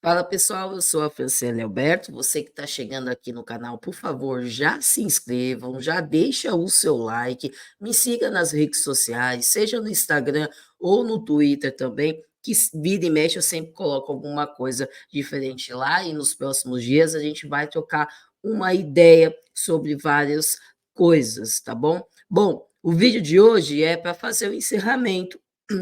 Fala pessoal, eu sou a Franciele Alberto. Você que está chegando aqui no canal, por favor, já se inscrevam, já deixa o seu like, me siga nas redes sociais, seja no Instagram ou no Twitter também, que vira e mexe eu sempre coloco alguma coisa diferente lá e nos próximos dias a gente vai trocar uma ideia sobre várias coisas, tá bom? Bom, o vídeo de hoje é para fazer o encerramento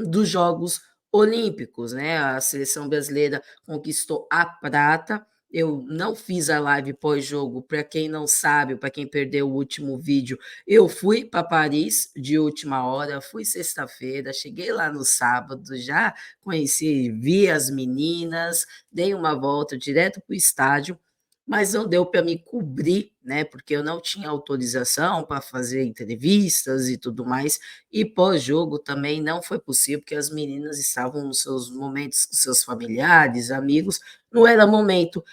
dos Jogos Olímpicos, né? A seleção brasileira conquistou a prata. Eu não fiz a live pós-jogo, para quem não sabe, para quem perdeu o último vídeo, eu fui para Paris de última hora, fui sexta-feira, cheguei lá no sábado, já conheci, vi as meninas, dei uma volta direto para o estádio, mas não deu para me cobrir, né? Porque eu não tinha autorização para fazer entrevistas e tudo mais, e pós-jogo também não foi possível, porque as meninas estavam nos seus momentos com seus familiares, amigos, não era momento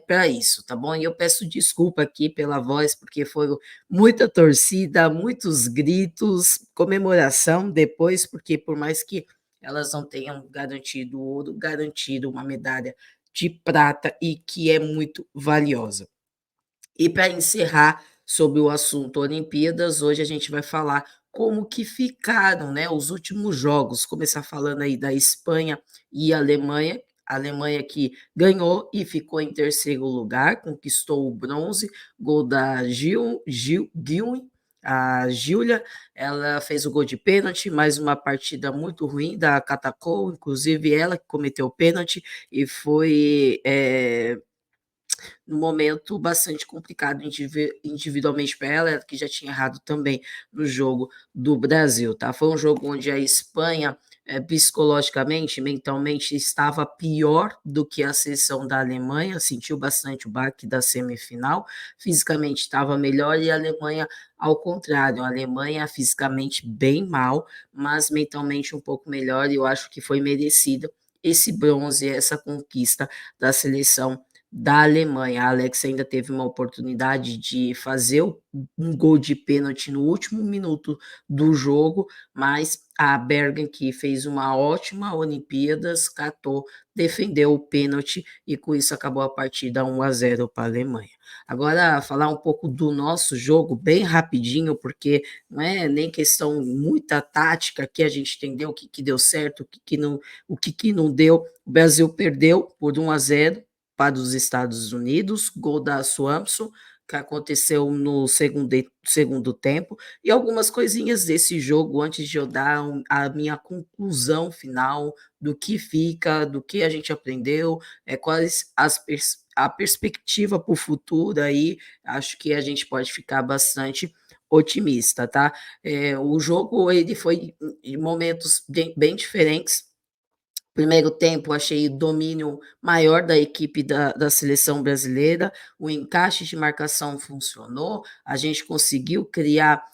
para isso, tá bom? E eu peço desculpa aqui pela voz, porque foi muita torcida, muitos gritos, comemoração depois, porque por mais que elas não tenham garantido ouro, garantiram uma medalha de prata e que é muito valiosa. E para encerrar sobre o assunto Olimpíadas, hoje a gente vai falar como que ficaram, né, os últimos jogos. Começar falando aí da Espanha e Alemanha. A Alemanha que ganhou e ficou em terceiro lugar, conquistou o bronze, gol da Gil, a Giulia, ela fez o gol de pênalti, mais uma partida muito ruim da Catacol, inclusive ela que cometeu o pênalti e foi num momento bastante complicado individualmente para ela que já tinha errado também no jogo do Brasil, tá? Foi um jogo onde a Espanha psicologicamente, mentalmente, estava pior do que a seleção da Alemanha, sentiu bastante o baque da semifinal, fisicamente estava melhor e a Alemanha, ao contrário, a Alemanha fisicamente bem mal, mas mentalmente um pouco melhor e eu acho que foi merecida esse bronze, essa conquista da seleção da Alemanha. A Alex ainda teve uma oportunidade de fazer um gol de pênalti no último minuto do jogo, mas a Bergen, que fez uma ótima Olimpíadas, catou, defendeu o pênalti e com isso acabou a partida 1-0 para a Alemanha. Agora, falar um pouco do nosso jogo, bem rapidinho, porque não é nem questão muita tática que a gente entendeu o que deu certo, o que não deu. O Brasil perdeu por 1-0 para os Estados Unidos, gol da Swanson, que aconteceu no segundo tempo, e algumas coisinhas desse jogo antes de eu dar a minha conclusão final do que fica, do que a gente aprendeu, quais a perspectiva para o futuro aí, acho que a gente pode ficar bastante otimista, tá? O jogo ele foi em momentos bem diferentes. Primeiro tempo, achei o domínio maior da equipe da seleção brasileira, o encaixe de marcação funcionou, a gente conseguiu criar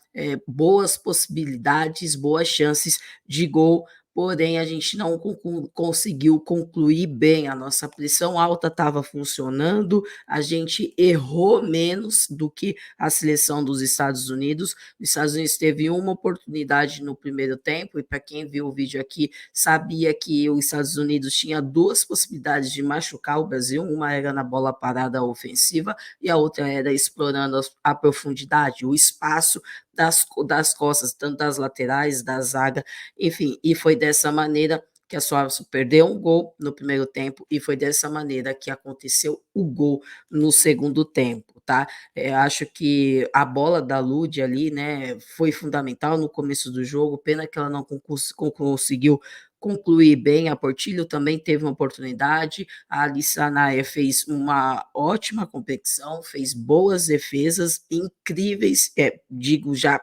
boas possibilidades, boas chances de gol, porém a gente não conseguiu concluir bem. A nossa pressão alta estava funcionando, a gente errou menos do que a seleção dos Estados Unidos. Os Estados Unidos teve uma oportunidade no primeiro tempo, e para quem viu o vídeo aqui, sabia que os Estados Unidos tinha duas possibilidades de machucar o Brasil, uma era na bola parada ofensiva e a outra era explorando a profundidade, o espaço das costas, tanto das laterais, da zaga, enfim, e foi dessa maneira que a Suárez perdeu um gol no primeiro tempo e foi dessa maneira que aconteceu o gol no segundo tempo, tá? Acho que a bola da Lud ali, né, foi fundamental no começo do jogo, pena que ela não conseguiu concluir bem. A Portillo também teve uma oportunidade, a Alissa Naer fez uma ótima competição, fez boas defesas, incríveis, digo já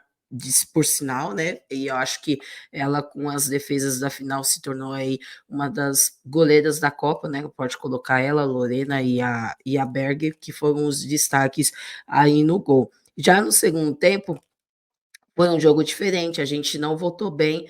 por sinal, né? E eu acho que ela, com as defesas da final, se tornou aí uma das goleiras da Copa, né? Pode colocar ela, a Lorena e a Berger, que foram os destaques aí no gol. Já no segundo tempo, foi um jogo diferente, a gente não voltou bem,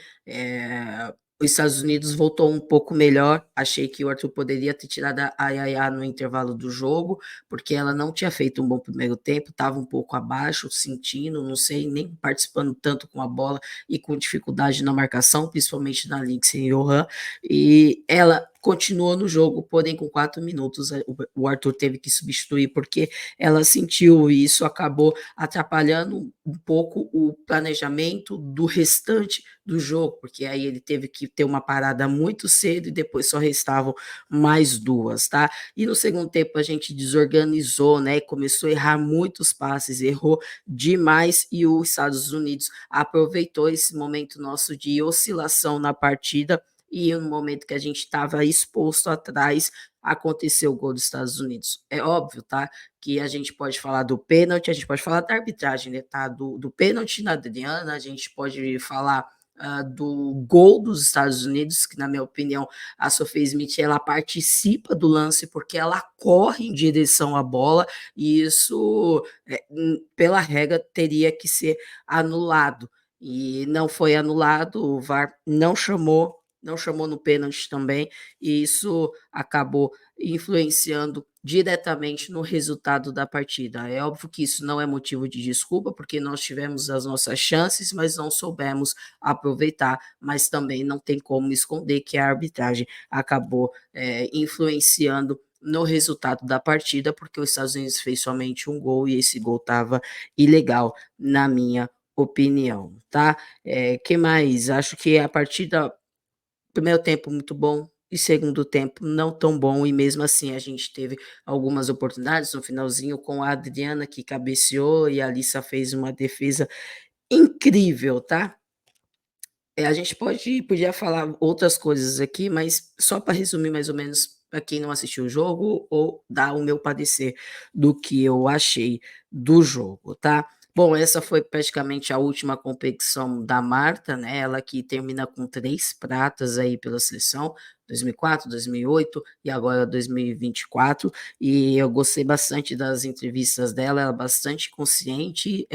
Os Estados Unidos voltou um pouco melhor, achei que o Arthur poderia ter tirado a Yaya no intervalo do jogo, porque ela não tinha feito um bom primeiro tempo, estava um pouco abaixo, sentindo, não sei, nem participando tanto com a bola e com dificuldade na marcação, principalmente na Lindsay Johan, e ela continuou no jogo, porém com 4 minutos o Arthur teve que substituir, porque ela sentiu e isso acabou atrapalhando um pouco o planejamento do restante do jogo, porque aí ele teve que ter uma parada muito cedo e depois só restavam mais duas, tá? E no segundo tempo a gente desorganizou, né? Começou a errar muitos passes, errou demais e os Estados Unidos aproveitou esse momento nosso de oscilação na partida e no momento que a gente estava exposto atrás, aconteceu o gol dos Estados Unidos. É óbvio, tá? Que a gente pode falar do pênalti, a gente pode falar da arbitragem, né? Tá? Do pênalti na Adriana, a gente pode falar do gol dos Estados Unidos, que na minha opinião a Sophia Smith ela participa do lance porque ela corre em direção à bola e isso pela regra teria que ser anulado e não foi anulado, o VAR não chamou no pênalti também, e isso acabou influenciando diretamente no resultado da partida. É óbvio que isso não é motivo de desculpa, porque nós tivemos as nossas chances, mas não soubemos aproveitar, mas também não tem como esconder que a arbitragem acabou influenciando no resultado da partida, porque os Estados Unidos fez somente um gol e esse gol estava ilegal, na minha opinião, tá? Que mais? Acho que a partida primeiro tempo muito bom e segundo tempo não tão bom, e mesmo assim a gente teve algumas oportunidades no finalzinho com a Adriana que cabeceou e a Alissa fez uma defesa incrível, tá? A gente podia falar outras coisas aqui, mas só para resumir mais ou menos para quem não assistiu o jogo ou dar o meu parecer do que eu achei do jogo, tá? Bom, essa foi praticamente a última competição da Marta, né? Ela que termina com 3 pratas aí pela seleção, 2004, 2008 e agora 2024. E eu gostei bastante das entrevistas dela, ela é bastante consciente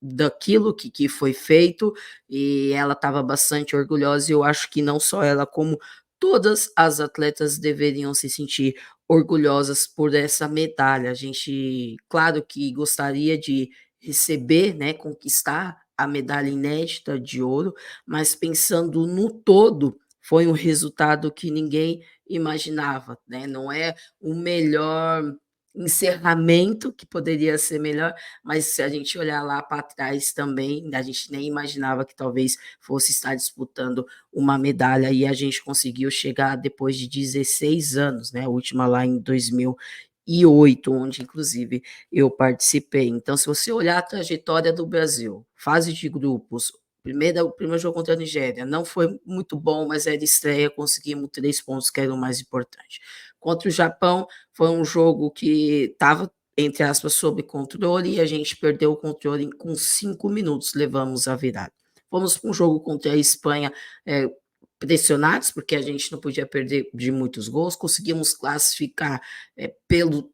daquilo que foi feito e ela estava bastante orgulhosa, e eu acho que não só ela, como todas as atletas deveriam se sentir orgulhosas por essa medalha. A gente, claro que gostaria de receber, né, conquistar a medalha inédita de ouro, mas pensando no todo, foi um resultado que ninguém imaginava, né? Não é o melhor encerramento que poderia ser melhor, mas se a gente olhar lá para trás também, a gente nem imaginava que talvez fosse estar disputando uma medalha e a gente conseguiu chegar depois de 16 anos, né? A última lá em 2008, onde inclusive eu participei. Então, se você olhar a trajetória do Brasil, fase de grupos, o primeiro jogo contra a Nigéria não foi muito bom, mas era estreia, conseguimos 3 pontos, que era o mais importante. Contra o Japão, foi um jogo que estava entre aspas, sob controle, e a gente perdeu o controle com 5 minutos, levamos a virada. Fomos para um jogo contra a Espanha pressionados, porque a gente não podia perder de muitos gols, conseguimos classificar pelo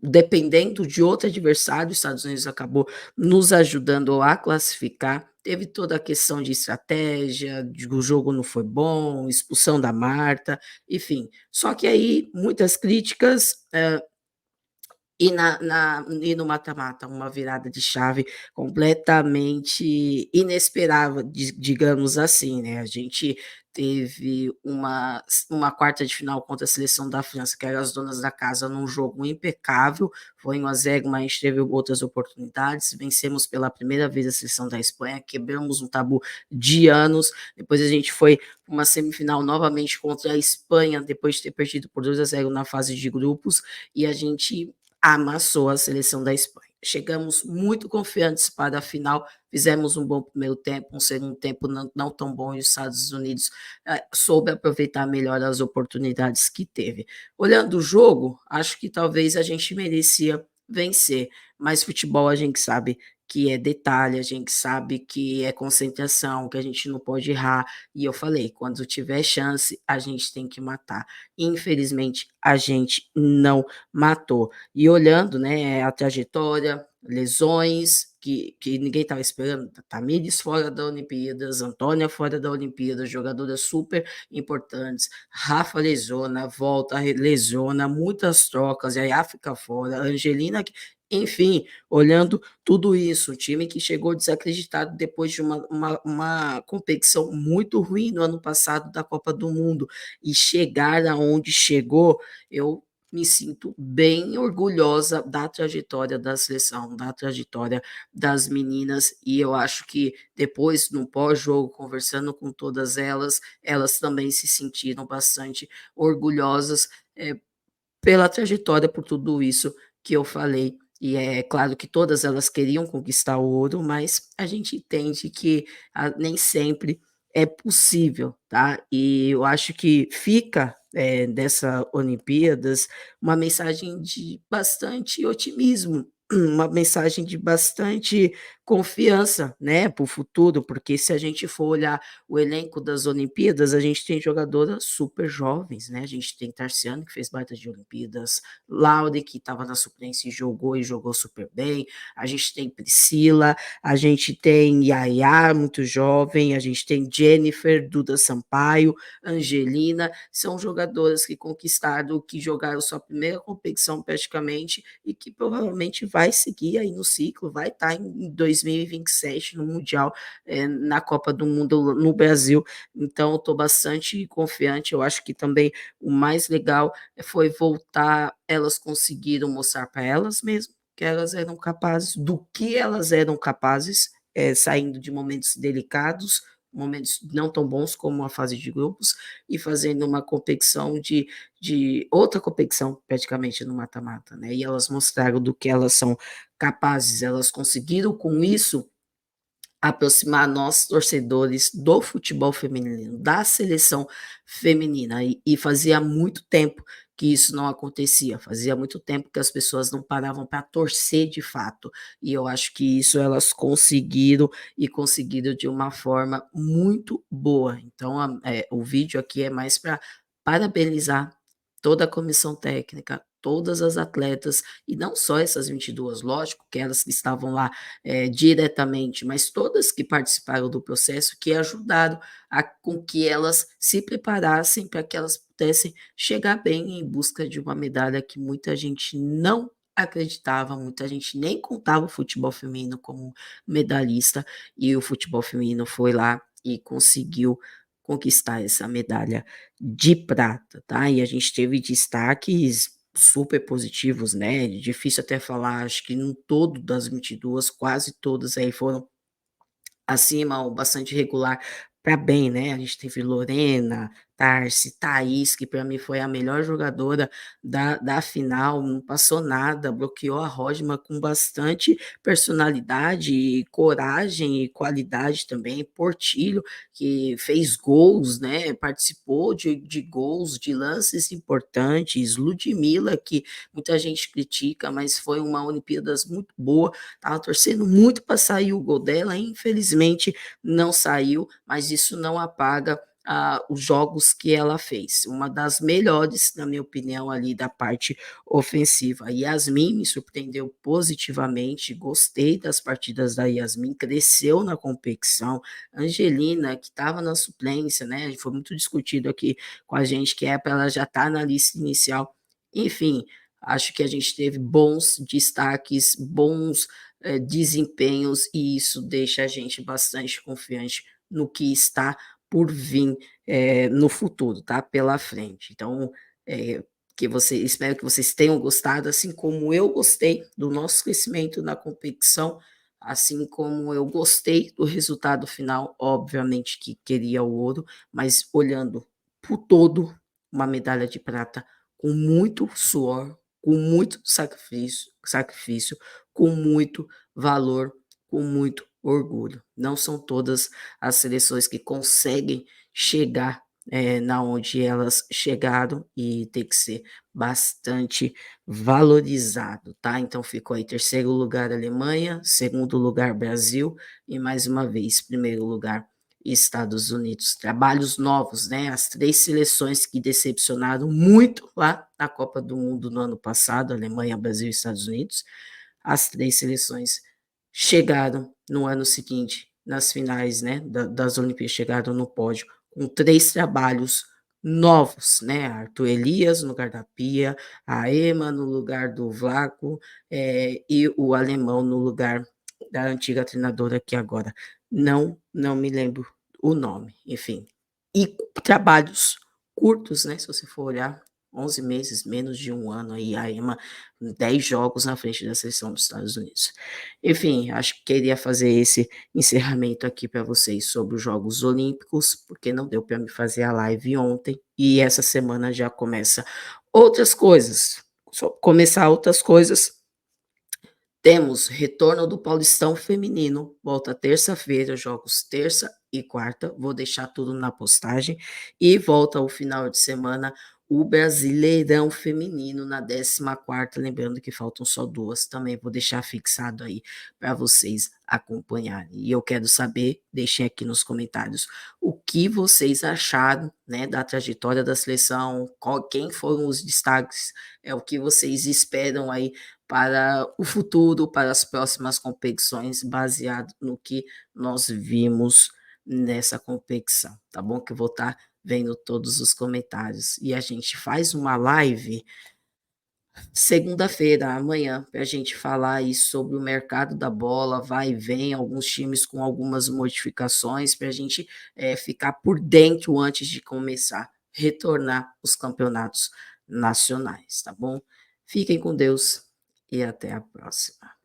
dependendo de outro adversário, os Estados Unidos acabou nos ajudando a classificar. Teve toda a questão de estratégia, de o jogo não foi bom, expulsão da Marta, enfim. Só que aí muitas críticas, e no mata-mata, uma virada de chave completamente inesperada, digamos assim, né? A gente teve uma quarta de final contra a seleção da França, que eram as donas da casa, num jogo impecável, foi 1-0, mas a gente teve outras oportunidades, vencemos pela primeira vez a seleção da Espanha, quebramos um tabu de anos, depois a gente foi uma semifinal novamente contra a Espanha, depois de ter perdido por 2-0 na fase de grupos, e a gente amassou a seleção da Espanha. Chegamos muito confiantes para a final, fizemos um bom primeiro tempo, um segundo tempo não tão bom, e os Estados Unidos soube aproveitar melhor as oportunidades que teve. Olhando o jogo, acho que talvez a gente merecia vencer, mas futebol a gente sabe que é detalhe, a gente sabe que é concentração, que a gente não pode errar, e eu falei, quando tiver chance, a gente tem que matar. Infelizmente, a gente não matou. E olhando, né, a trajetória, lesões, que ninguém estava esperando, Tamires fora da Olimpíadas, Antônia fora da Olimpíadas, jogadoras super importantes, Rafa lesiona, volta, lesiona, muitas trocas, e aí África fora, Angelina, enfim, olhando tudo isso, o time que chegou desacreditado depois de uma competição muito ruim no ano passado da Copa do Mundo, e chegar aonde chegou, eu me sinto bem orgulhosa da trajetória da seleção, da trajetória das meninas, e eu acho que depois, no pós-jogo, conversando com todas elas, elas também se sentiram bastante orgulhosas pela trajetória, por tudo isso que eu falei. E é claro que todas elas queriam conquistar o ouro, mas a gente entende que nem sempre é possível, tá? E eu acho que fica dessa Olimpíadas uma mensagem de bastante otimismo, uma mensagem de bastante confiança, né, para o futuro, porque se a gente for olhar o elenco das Olimpíadas, a gente tem jogadoras super jovens, né? A gente tem Tarciano, que fez baita de Olimpíadas, Laude, que estava na suplência e jogou super bem. A gente tem Priscila, a gente tem Yaya, muito jovem, a gente tem Jennifer, Duda Sampaio, Angelina, são jogadoras que conquistaram, que jogaram sua primeira competição praticamente e que provavelmente vai seguir aí no ciclo, vai estar em 2027 no Mundial, na Copa do Mundo no Brasil. Então, estou bastante confiante. Eu acho que também o mais legal foi voltar. Elas conseguiram mostrar para elas mesmas que elas eram capazes, do que elas eram capazes, saindo de momentos delicados, momentos não tão bons como a fase de grupos, e fazendo uma competição de outra competição, praticamente no mata-mata, né? E elas mostraram do que elas são capazes, elas conseguiram com isso aproximar nós, torcedores do futebol feminino, da seleção feminina, e fazia muito tempo que isso não acontecia, fazia muito tempo que as pessoas não paravam para torcer de fato, e eu acho que isso elas conseguiram, e conseguiram de uma forma muito boa. Então, o vídeo aqui é mais para parabenizar toda a comissão técnica, todas as atletas, e não só essas 22, lógico que elas que estavam lá diretamente, mas todas que participaram do processo, que ajudaram com que elas se preparassem para que elas pudessem chegar bem em busca de uma medalha que muita gente não acreditava, muita gente nem contava o futebol feminino como medalhista, e o futebol feminino foi lá e conseguiu conquistar essa medalha de prata, tá? E a gente teve destaques super positivos, né? Difícil até falar, acho que no todo das 22, quase todas aí foram acima ou bastante regular para bem, né? A gente teve Lorena, Tarci, Thaís, que para mim foi a melhor jogadora da final, não passou nada, bloqueou a Rodman com bastante personalidade, e coragem e qualidade também. Portilho, que fez gols, né? Participou de gols, de lances importantes. Ludmilla, que muita gente critica, mas foi uma Olimpíadas muito boa. Estava torcendo muito para sair o gol dela, infelizmente não saiu, mas isso não apaga os jogos que ela fez. Uma das melhores, na minha opinião, ali da parte ofensiva. Yasmin me surpreendeu positivamente, gostei das partidas da Yasmin, cresceu na competição. Angelina, que estava na suplência, né? Foi muito discutido aqui com a gente que é para ela já estar na lista inicial. Enfim, acho que a gente teve bons destaques, bons desempenhos, e isso deixa a gente bastante confiante no que está por vir no futuro, tá? Pela frente. Então, espero que vocês tenham gostado, assim como eu gostei do nosso crescimento na competição, assim como eu gostei do resultado final, obviamente que queria o ouro, mas olhando por todo, uma medalha de prata com muito suor, com muito sacrifício, com muito valor, com muito orgulho. Não são todas as seleções que conseguem chegar na onde elas chegaram, e tem que ser bastante valorizado, tá? Então ficou aí terceiro lugar Alemanha, segundo lugar Brasil e mais uma vez primeiro lugar Estados Unidos. Trabalhos novos, né? As três seleções que decepcionaram muito lá na Copa do Mundo no ano passado, Alemanha, Brasil e Estados Unidos, as três seleções chegaram no ano seguinte, nas finais, né, das Olimpíadas, chegaram no pódio com 3 trabalhos novos, né, Arthur Elias no lugar da Pia, a Ema no lugar do Vlaco, e o alemão no lugar da antiga treinadora que agora não me lembro o nome, enfim. E trabalhos curtos, né, se você for olhar, 11 meses, menos de um ano aí, a Ema 10 jogos na frente da seleção dos Estados Unidos. Enfim, acho que queria fazer esse encerramento aqui para vocês sobre os Jogos Olímpicos, porque não deu para me fazer a live ontem e essa semana já começa outras coisas. Só começar outras coisas, temos retorno do Paulistão Feminino, volta terça-feira, jogos terça e quarta, vou deixar tudo na postagem, e volta o final de semana o Brasileirão Feminino na 14ª, lembrando que faltam só 2, também vou deixar fixado aí para vocês acompanharem. E eu quero saber, deixem aqui nos comentários, o que vocês acharam, né, da trajetória da seleção, quem foram os destaques, o que vocês esperam aí para o futuro, para as próximas competições, baseado no que nós vimos nessa competição, tá bom? Que eu vou estar vendo todos os comentários. E a gente faz uma live segunda-feira, amanhã, para a gente falar aí sobre o mercado da bola, vai e vem, alguns times com algumas modificações, para a gente ficar por dentro antes de começar, retornar os campeonatos nacionais, tá bom? Fiquem com Deus e até a próxima.